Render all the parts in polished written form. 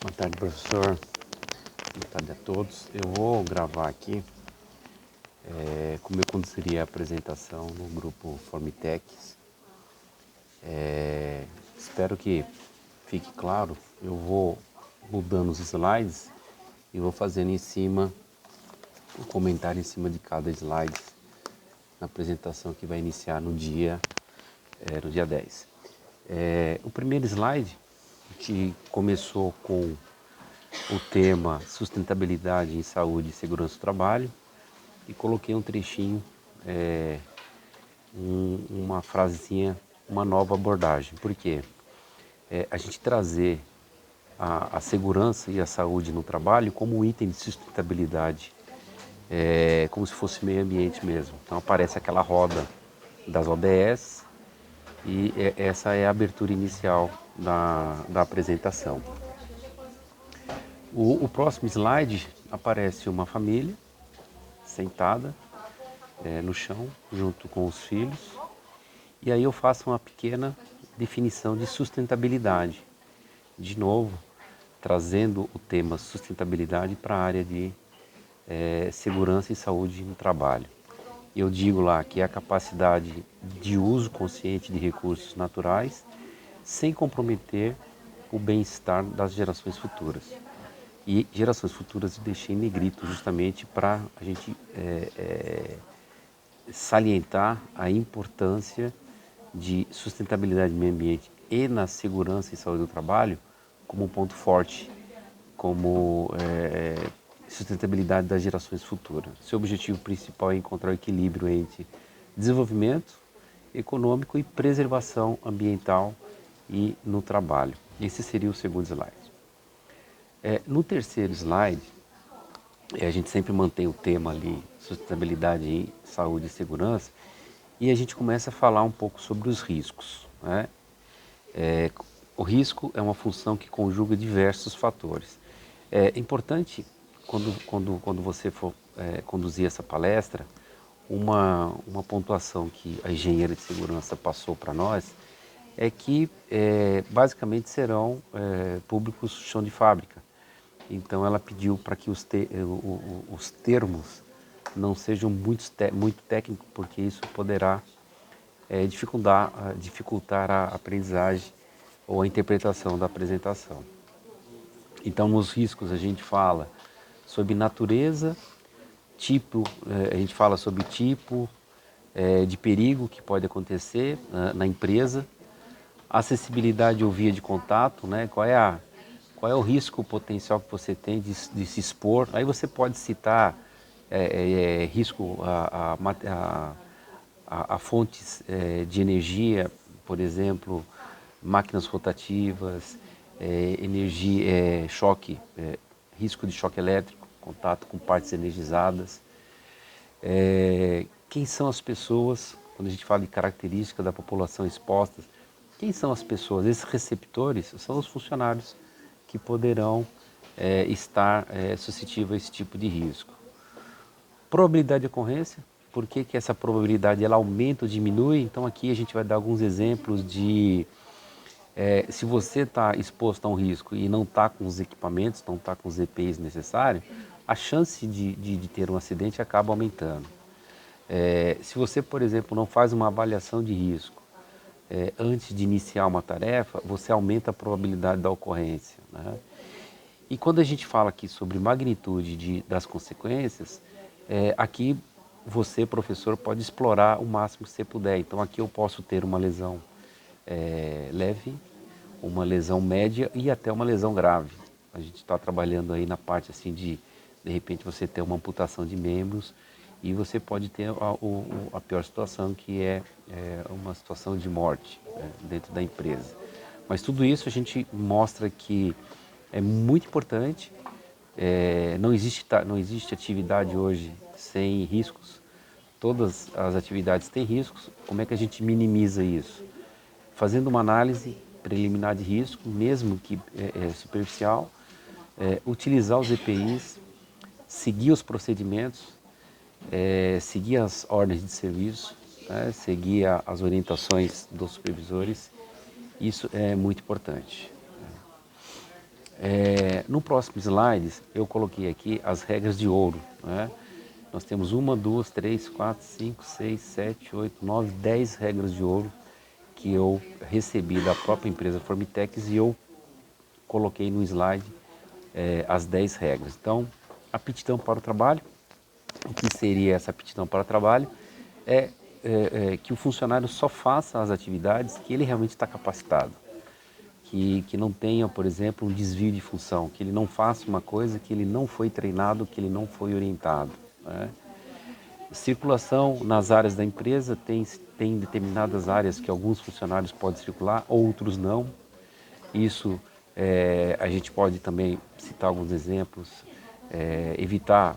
Boa tarde, professor. Boa tarde a todos. Eu vou gravar aqui como eu conduziria a apresentação no grupo Formitex. Espero que fique claro. Eu vou mudando os slides e vou fazendo em cima um comentário em cima de cada slide na apresentação que vai iniciar no dia 10. O primeiro slide, que começou com o tema sustentabilidade em saúde e segurança do trabalho, e coloquei um trechinho, uma frasezinha, uma nova abordagem. Por quê? A gente trazer a segurança e a saúde no trabalho como um item de sustentabilidade, como se fosse meio ambiente mesmo. Então aparece aquela roda das ODS e essa é a abertura inicial da apresentação. O próximo slide aparece uma família sentada no chão, junto com os filhos, e aí eu faço uma pequena definição de sustentabilidade. De novo, trazendo o tema sustentabilidade para a área de segurança e saúde no trabalho. Eu digo lá que é a capacidade de uso consciente de recursos naturais, sem comprometer o bem-estar das gerações futuras. E gerações futuras eu deixei em negrito justamente para a gente salientar a importância de sustentabilidade do meio ambiente e na segurança e saúde do trabalho como um ponto forte, como sustentabilidade das gerações futuras. Seu objetivo principal é encontrar o equilíbrio entre desenvolvimento econômico e preservação ambiental e no trabalho. Esse seria o segundo slide. No terceiro slide, a gente sempre mantém o tema ali, sustentabilidade em saúde e segurança, e a gente começa a falar um pouco sobre os riscos, né? O risco é uma função que conjuga diversos fatores. É importante, quando você for conduzir essa palestra, uma pontuação que a engenheira de segurança passou para nós é que basicamente serão públicos chão de fábrica. Então ela pediu para que os termos não sejam muito técnicos, porque isso poderá dificultar a aprendizagem ou a interpretação da apresentação. Então nos riscos a gente fala sobre natureza, tipo, a gente fala sobre tipo de perigo que pode acontecer na empresa, acessibilidade ou via de contato, né? Qual é o risco potencial que você tem de se expor. Aí você pode citar risco a fontes de energia, por exemplo, máquinas rotativas, energia, choque, risco de choque elétrico, contato com partes energizadas. Quem são as pessoas, quando a gente fala de características da população exposta, quem são as pessoas? Esses receptores são os funcionários que poderão estar suscetíveis a esse tipo de risco. Probabilidade de ocorrência, por que essa probabilidade ela aumenta ou diminui? Então aqui a gente vai dar alguns exemplos de se você está exposto a um risco e não está com os equipamentos, não está com os EPIs necessários, a chance de ter um acidente acaba aumentando. Se você, por exemplo, não faz uma avaliação de risco antes de iniciar uma tarefa, você aumenta a probabilidade da ocorrência, né? E quando a gente fala aqui sobre magnitude das consequências, aqui você, professor, pode explorar o máximo que você puder. Então aqui eu posso ter uma lesão leve, uma lesão média e até uma lesão grave. A gente está trabalhando aí na parte assim de repente você ter uma amputação de membros e você pode ter a pior situação, que é uma situação de morte dentro da empresa. Mas tudo isso a gente mostra que é muito importante, não existe atividade hoje sem riscos, todas as atividades têm riscos. Como é que a gente minimiza isso? Fazendo uma análise preliminar de risco, mesmo que superficial, utilizar os EPIs, seguir os procedimentos, seguir as ordens de serviço, seguir as orientações dos supervisores. Isso é muito importante. No próximo slide, eu coloquei aqui as regras de ouro, né? Nós temos 1, 2, 3, 4, 5, 6, 7, 8, 9, 10 regras de ouro que eu recebi da própria empresa Formitex e eu coloquei no slide as 10 regras. Então, aptidão para o trabalho. O que seria essa aptidão para o trabalho? Que o funcionário só faça as atividades que ele realmente está capacitado. Que não tenha, por exemplo, um desvio de função, que ele não faça uma coisa que ele não foi treinado, que ele não foi orientado, né? Circulação nas áreas da empresa, tem determinadas áreas que alguns funcionários podem circular, outros não. Isso a gente pode também citar alguns exemplos, evitar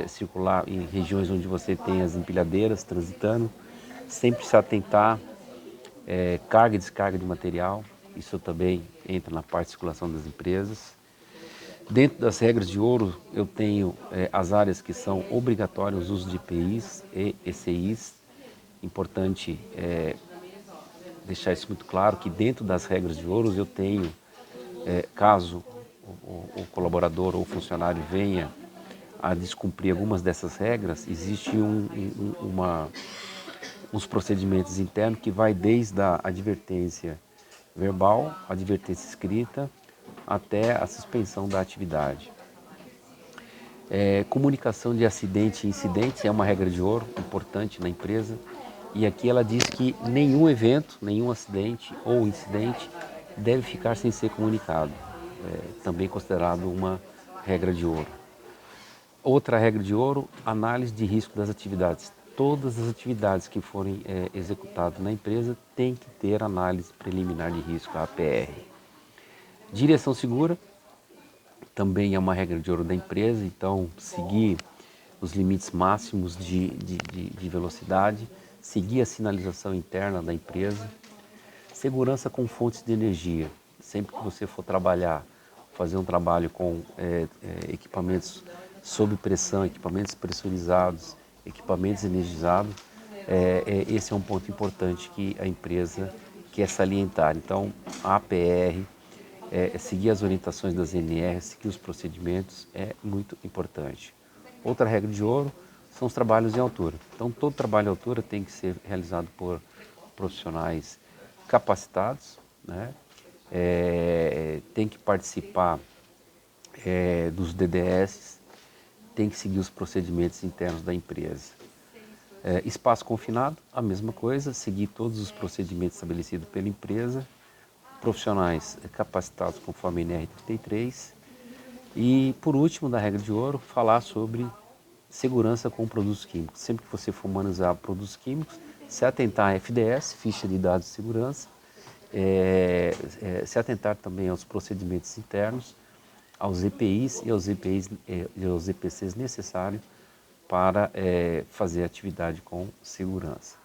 circular em regiões onde você tem as empilhadeiras transitando, sempre se atentar, carga e descarga de material, isso também entra na parte de circulação das empresas. Dentro das regras de ouro, eu tenho as áreas que são obrigatórias, o uso de EPIs e ECIs. Importante deixar isso muito claro, que dentro das regras de ouro eu tenho, caso o colaborador ou o funcionário venha a descumprir algumas dessas regras, existe uns procedimentos internos que vai desde a advertência verbal, advertência escrita, até a suspensão da atividade. Comunicação de acidente e incidentes é uma regra de ouro importante na empresa. E aqui ela diz que nenhum evento, nenhum acidente ou incidente deve ficar sem ser comunicado. Também considerado uma regra de ouro. Outra regra de ouro, análise de risco das atividades. Todas as atividades que forem executadas na empresa têm que ter análise preliminar de risco, a APR. Direção segura, também é uma regra de ouro da empresa, então seguir os limites máximos de velocidade, seguir a sinalização interna da empresa. Segurança com fontes de energia, sempre que você for trabalhar, fazer um trabalho com equipamentos sob pressão, equipamentos pressurizados, equipamentos energizados, esse é um ponto importante que a empresa quer salientar. Então, a APR, seguir as orientações das NR, seguir os procedimentos é muito importante. Outra regra de ouro são os trabalhos em altura. Então, todo trabalho em altura tem que ser realizado por profissionais capacitados, né? Tem que participar dos DDS, tem que seguir os procedimentos internos da empresa. Espaço confinado, a mesma coisa, seguir todos os procedimentos estabelecidos pela empresa, profissionais capacitados conforme a NR33 e, por último, da regra de ouro, falar sobre segurança com produtos químicos. Sempre que você for manusear produtos químicos, se atentar à FDS, ficha de dados de segurança, se atentar também aos procedimentos internos, aos EPIs e aos EPCs necessários para fazer atividade com segurança.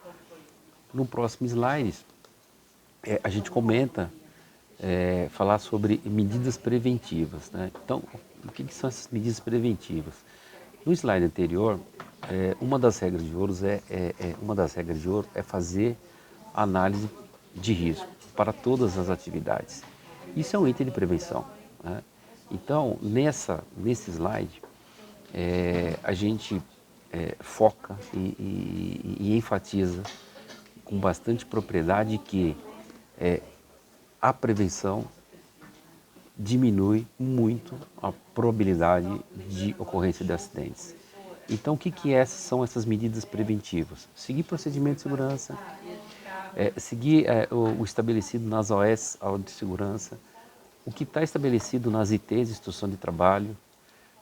No próximo slide, a gente comenta, falar sobre medidas preventivas, né? Então, o que são essas medidas preventivas? No slide anterior, uma das regras de ouro é fazer análise de risco para todas as atividades. Isso é um item de prevenção, né? Então, nesse slide, a gente foca e enfatiza com bastante propriedade que a prevenção diminui muito a probabilidade de ocorrência de acidentes. Então, o que são essas medidas preventivas? Seguir procedimento de segurança, seguir o estabelecido nas OS, a de segurança, o que está estabelecido nas ITs, Instrução de Trabalho,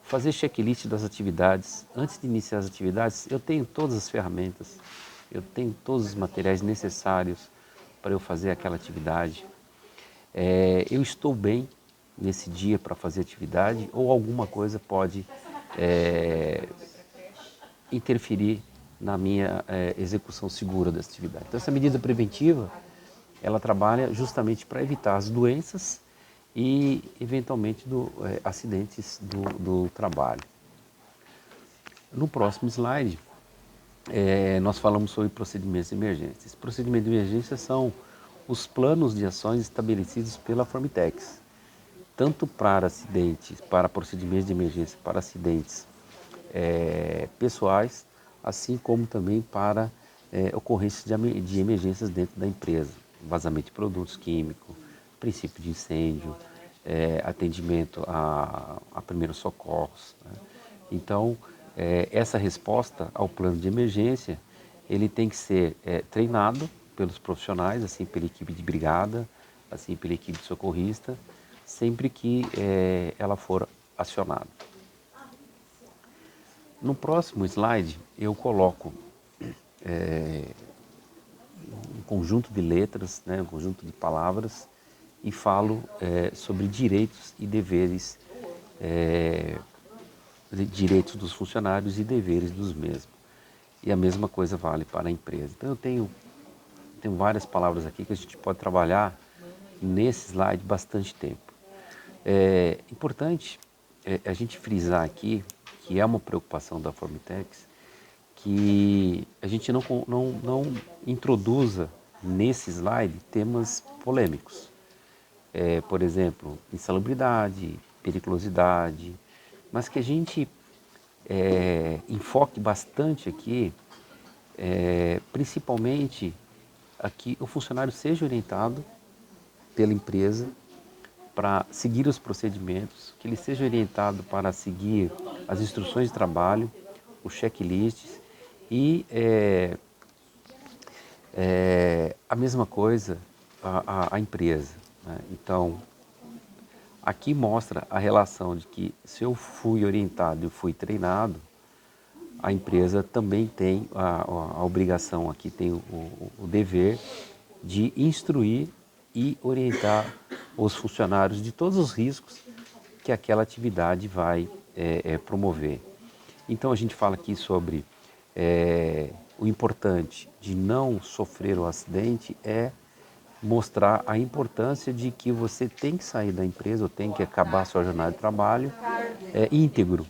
fazer checklist das atividades. Antes de iniciar as atividades, eu tenho todas as ferramentas, eu tenho todos os materiais necessários para eu fazer aquela atividade. Eu estou bem nesse dia para fazer atividade ou alguma coisa pode interferir na minha execução segura dessa atividade. Então, essa medida preventiva, ela trabalha justamente para evitar as doenças e, eventualmente, acidentes do trabalho. No próximo slide, nós falamos sobre procedimentos de emergência. Esses procedimentos de emergência são os planos de ações estabelecidos pela Formitex. tanto para acidentes, para procedimentos de emergência, para acidentes pessoais, assim como também para ocorrências de emergências dentro da empresa, vazamento de produtos químicos, princípio de incêndio, atendimento a primeiros socorros, né? Então, essa resposta ao plano de emergência, ele tem que ser treinado pelos profissionais, assim pela equipe de brigada, assim pela equipe de socorrista, sempre que ela for acionada. No próximo slide, eu coloco um conjunto de letras, né, um conjunto de palavras, e falo sobre direitos e deveres, direitos dos funcionários e deveres dos mesmos. E a mesma coisa vale para a empresa. Então eu tenho várias palavras aqui que a gente pode trabalhar nesse slide bastante tempo. É importante a gente frisar aqui, que é uma preocupação da Formitex, que a gente não introduza nesse slide temas polêmicos. Por exemplo, insalubridade, periculosidade, mas que a gente enfoque bastante aqui, principalmente aqui o funcionário seja orientado pela empresa para seguir os procedimentos, que ele seja orientado para seguir as instruções de trabalho, os checklists e a mesma coisa a empresa, né? Então, aqui mostra a relação de que se eu fui orientado e fui treinado, a empresa também tem a obrigação, aqui tem o dever de instruir e orientar os funcionários de todos os riscos que aquela atividade vai promover. Então a gente fala aqui sobre o importante de não sofrer o acidente é mostrar a importância de que você tem que sair da empresa ou tem que acabar a sua jornada de trabalho íntegro,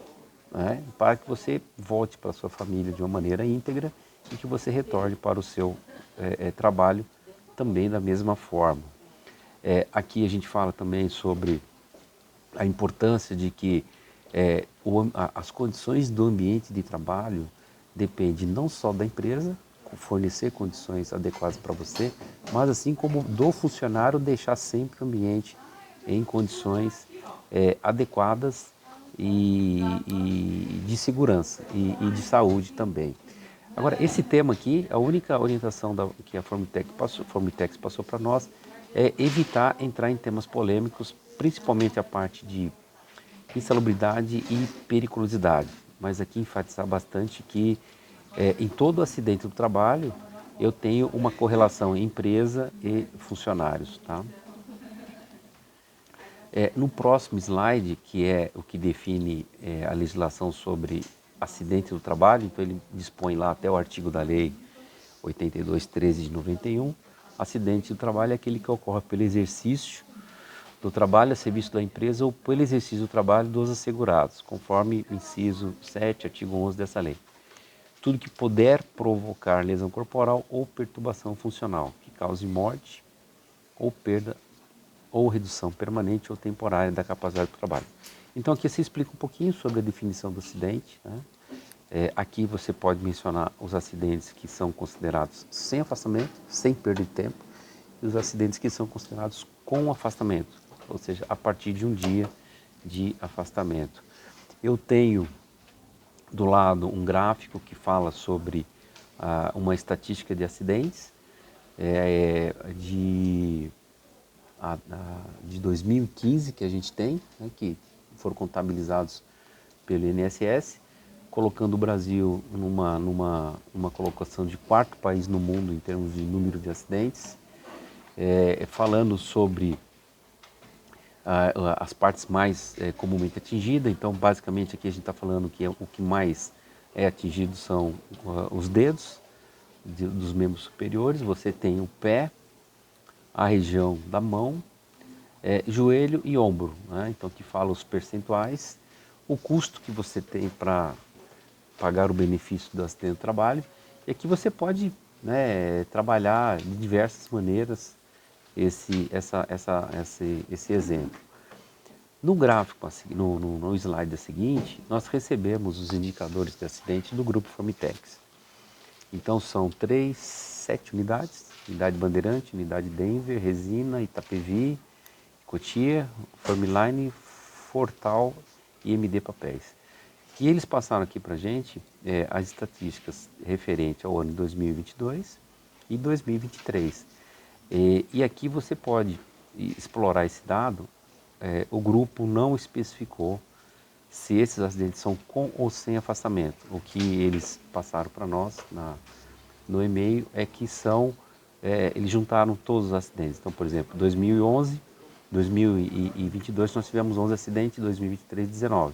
né? Para que você volte para a sua família de uma maneira íntegra e que você retorne para o seu trabalho também da mesma forma. Aqui a gente fala também sobre a importância de que as condições do ambiente de trabalho dependem não só da empresa, fornecer condições adequadas para você, mas assim como do funcionário deixar sempre o ambiente em condições adequadas e de segurança e de saúde também. Agora, esse tema aqui, a única orientação que a Formitex passou para nós é evitar entrar em temas polêmicos, principalmente a parte de insalubridade e periculosidade. Mas aqui enfatizar bastante que em todo acidente do trabalho eu tenho uma correlação empresa e funcionários, tá? No próximo slide, que é o que define a legislação sobre acidente do trabalho, então ele dispõe lá até o artigo da lei 82.13 de 91, acidente do trabalho é aquele que ocorre pelo exercício do trabalho a serviço da empresa ou pelo exercício do trabalho dos assegurados, conforme o inciso 7, artigo 11 dessa lei. Tudo que puder provocar lesão corporal ou perturbação funcional, que cause morte ou perda ou redução permanente ou temporária da capacidade do trabalho. Então aqui você explica um pouquinho sobre a definição do acidente, né? Aqui você pode mencionar os acidentes que são considerados sem afastamento, sem perda de tempo, e os acidentes que são considerados com afastamento, ou seja, a partir de um dia de afastamento. Eu tenho do lado um gráfico que fala sobre uma estatística de acidentes de 2015 que a gente tem, né, que foram contabilizados pelo INSS, colocando o Brasil numa colocação de quarto país no mundo em termos de número de acidentes, falando sobre as partes mais comumente atingidas. Então basicamente aqui a gente está falando que o que mais é atingido são os dedos dos membros superiores. Você tem o pé, a região da mão, joelho e ombro, né? Então que fala os percentuais, o custo que você tem para pagar o benefício do acidente do trabalho, e aqui você pode, né, trabalhar de diversas maneiras esse exemplo. No gráfico, no slide seguinte, nós recebemos os indicadores de acidente do grupo Formitex. Então são 7 unidades, unidade Bandeirante, unidade Denver, Resina, Itapevi, Cotia, Formline, Fortal e MD Papéis. E eles passaram aqui para a gente as estatísticas referentes ao ano 2022 e 2023. E aqui você pode explorar esse dado. O grupo não especificou se esses acidentes são com ou sem afastamento. O que eles passaram para nós no e-mail é que eles juntaram todos os acidentes. Então, por exemplo, 2011, 2022 nós tivemos 11 acidentes, 2023, 19.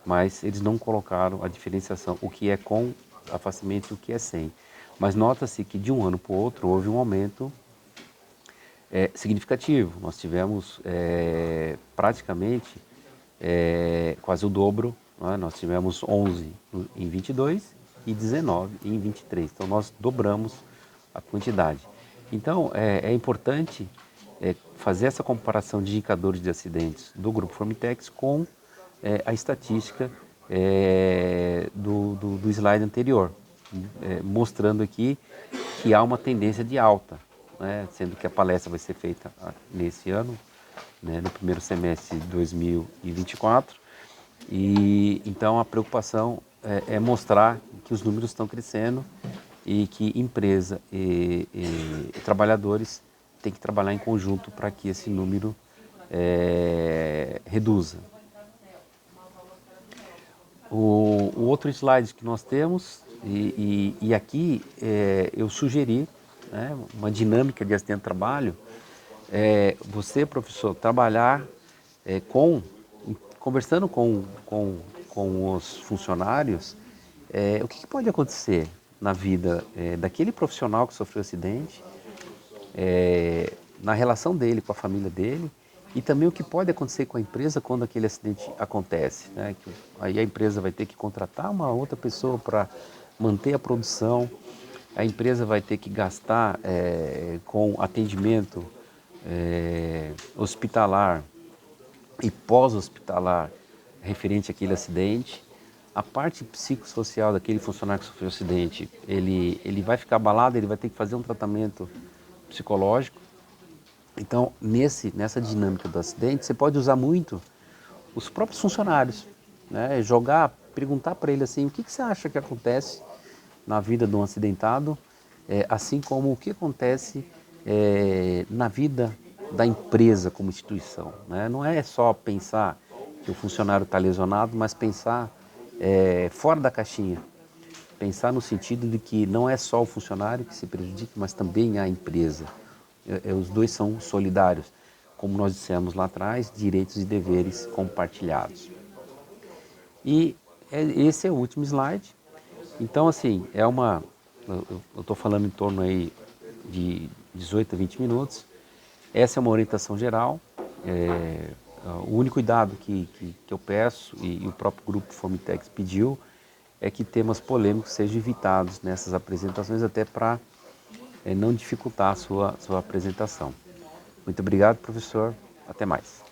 Mas eles não colocaram a diferenciação, o que é com afastamento e o que é sem. Mas nota-se que de um ano para o outro houve um aumento significativo. Nós tivemos praticamente quase o dobro, né? Nós tivemos 11 em 22 e 19 em 23. Então nós dobramos a quantidade. Então é importante fazer essa comparação de indicadores de acidentes do grupo Formitex com a estatística do slide anterior, mostrando aqui que há uma tendência de alta, né? Sendo que a palestra vai ser feita nesse ano, né, no primeiro semestre de 2024, e então a preocupação é mostrar que os números estão crescendo e que empresa e trabalhadores têm que trabalhar em conjunto para que esse número reduza. O outro slide que nós temos, e aqui eu sugeri, né, uma dinâmica de acidente de trabalho, você, professor, trabalhar conversando com os funcionários, o que pode acontecer na vida daquele profissional que sofreu acidente, na relação dele com a família dele, e também o que pode acontecer com a empresa quando aquele acidente acontece, né? Aí a empresa vai ter que contratar uma outra pessoa para manter a produção, a empresa vai ter que gastar com atendimento hospitalar e pós-hospitalar referente àquele acidente. A parte psicossocial daquele funcionário que sofreu acidente, ele vai ficar abalado, ele vai ter que fazer um tratamento psicológico. Então, nessa dinâmica do acidente, você pode usar muito os próprios funcionários, né? Perguntar para ele assim, o que você acha que acontece na vida de um acidentado, assim como o que acontece na vida da empresa como instituição, né? Não é só pensar que o funcionário está lesionado, mas pensar fora da caixinha. Pensar no sentido de que não é só o funcionário que se prejudica, mas também a empresa. Os dois são solidários. Como nós dissemos lá atrás, direitos e deveres compartilhados. E esse é o último slide. Então, assim, eu estou falando em torno aí de 18 a 20 minutos. Essa é uma orientação geral. O único cuidado que eu peço, e o próprio grupo Formitex pediu, é que temas polêmicos sejam evitados nessas apresentações, até para não dificultar a sua apresentação. Muito obrigado, professor. Até mais.